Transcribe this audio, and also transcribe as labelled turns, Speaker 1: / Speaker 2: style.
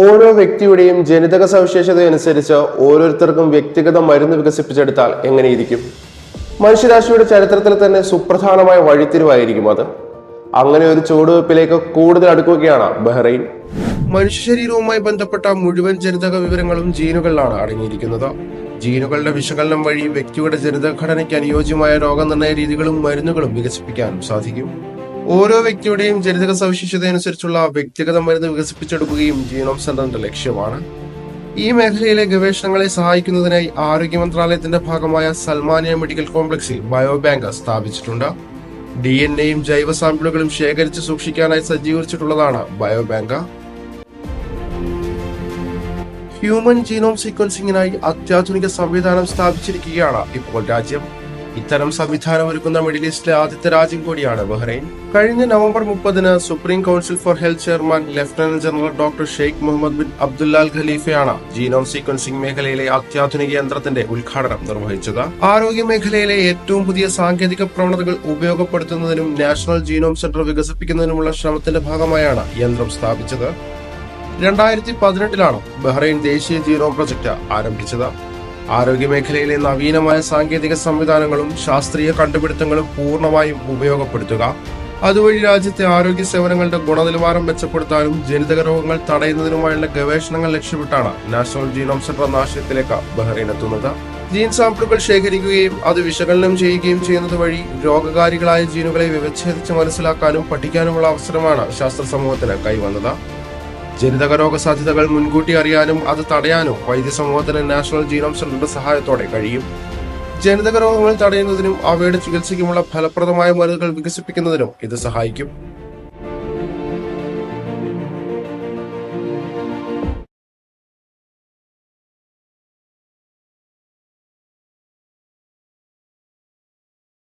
Speaker 1: ഓരോ വ്യക്തിയുടെയും ജനിതക സവിശേഷതയനുസരിച്ച് ഓരോരുത്തർക്കും വ്യക്തിഗത മരുന്ന് വികസിപ്പിച്ചെടുത്താൽ എങ്ങനെയിരിക്കും? മനുഷ്യരാശിയുടെ ചരിത്രത്തിൽ തന്നെ സുപ്രധാനമായ വഴിത്തിരിവായിരിക്കും അത്. അങ്ങനെ ഒരു ചുവടുവയ്പ്പിലേക്ക് കൂടുതൽ അടുക്കുകയാണ് ബഹ്റൈൻ. മനുഷ്യ ശരീരവുമായി ബന്ധപ്പെട്ട മുഴുവൻ ജനിതക വിവരങ്ങളും ജീനുകളിലാണ് അടങ്ങിയിരിക്കുന്നത്. ജീനുകളുടെ വിശകലനം വഴി വ്യക്തിയുടെ ജനിതഘടനയ്ക്ക് അനുയോജ്യമായ രോഗനിർണയ രീതികളും മരുന്നുകളും വികസിപ്പിക്കാനും സാധിക്കും. ഓരോ വ്യക്തിയുടെയും ജനിതക സവിശേഷതയനുസരിച്ചുള്ള വ്യക്തിഗത മരുന്ന് വികസിപ്പിച്ചെടുക്കുകയും ജീനോം സെന്ററിന്റെ ലക്ഷ്യമാണ്. ഈ മേഖലയിലെ ഗവേഷണങ്ങളെ സഹായിക്കുന്നതിനായി ആരോഗ്യ മന്ത്രാലയത്തിന്റെ ഭാഗമായ സൽമാനിയ മെഡിക്കൽ കോംപ്ലക്സിൽ ബയോബാങ്ക് സ്ഥാപിച്ചിട്ടുണ്ട്. DNA-യും ജൈവ സാമ്പിളുകളും ശേഖരിച്ച് സൂക്ഷിക്കാനായി സജ്ജീകരിച്ചിട്ടുള്ളതാണ് ബയോബാങ്ക്. ഹ്യൂമൻ ജീനോം സീക്വൻസിംഗിനായി അത്യാധുനിക സംവിധാനം സ്ഥാപിച്ചിരിക്കുകയാണ് ഇപ്പോൾ രാജ്യം. ഇത്തരം സംവിധാനം ഒരുക്കുന്ന മിഡിൽ ഈസ്റ്റിലെ ആദ്യത്തെ രാജ്യം കൂടിയാണ് ബഹ്റൈൻ. കഴിഞ്ഞ നവംബർ 30-ന് supreme council for health chairman lieutenant general doctor Sheikh Mohammed bin Abdullah Al ഖലീഫയാണ് ജീനോം സീക്വൻസിംഗ് മേഖലയിലെ അത്യാധുനിക യന്ത്രത്തിന്റെ ഉദ്ഘാടനം നിർവഹിച്ചത്. ആരോഗ്യ മേഖലയിലെ ഏറ്റവും പുതിയ സാങ്കേതിക പ്രവണതകൾ ഉപയോഗപ്പെടുത്തുന്നതിനും നാഷണൽ ജീനോം സെന്റർ വികസിപ്പിക്കുന്നതിനുമുള്ള ശ്രമത്തിന്റെ ഭാഗമായാണ് യന്ത്രം സ്ഥാപിച്ചത്. 2018-ലാണ് ബഹ്റൈൻ ദേശീയ ജീനോം പ്രൊജക്ട് ആരംഭിച്ചത്. ആരോഗ്യ മേഖലയിലെ നവീനമായ സാങ്കേതിക സംവിധാനങ്ങളും ശാസ്ത്രീയ കണ്ടുപിടുത്തങ്ങളും പൂർണ്ണമായും ഉപയോഗപ്പെടുത്തുക, അതുവഴി രാജ്യത്തെ ആരോഗ്യ സേവനങ്ങളുടെ ഗുണനിലവാരം മെച്ചപ്പെടുത്താനും ജനിതക രോഗങ്ങൾ തടയുന്നതിനുമായുള്ള ഗവേഷണങ്ങൾ ലക്ഷ്യമിട്ടാണ് നാഷണൽ ജീനോം സെന്റർ എന്ന ആശയത്തിലേക്ക് ബഹ്റൈൻ എത്തുന്നത്. ജീൻ സാമ്പിളുകൾ ശേഖരിക്കുകയും അത് വിശകലനം ചെയ്യുകയും ചെയ്യുന്നത് വഴി രോഗകാരികളായ ജീനുകളെ വിച്ഛേദിച്ച് മനസ്സിലാക്കാനും പഠിക്കാനുമുള്ള അവസരമാണ് ശാസ്ത്ര സമൂഹത്തിന് കൈവന്നത്. ജനിതക രോഗസാധ്യതകൾ മുൻകൂട്ടി അറിയാനും അത് തടയാനും വൈദ്യസമൂഹത്തിന് നാഷണൽ ജീനോം സെന്ററിന്റെ സഹായത്തോടെ കഴിയും. ജനിതക രോഗങ്ങൾ തടയുന്നതിനും അവയുടെ ചികിത്സയ്ക്കുമുള്ള ഫലപ്രദമായ മരുന്നുകൾ വികസിപ്പിക്കുന്നതിനും ഇത് സഹായിക്കും.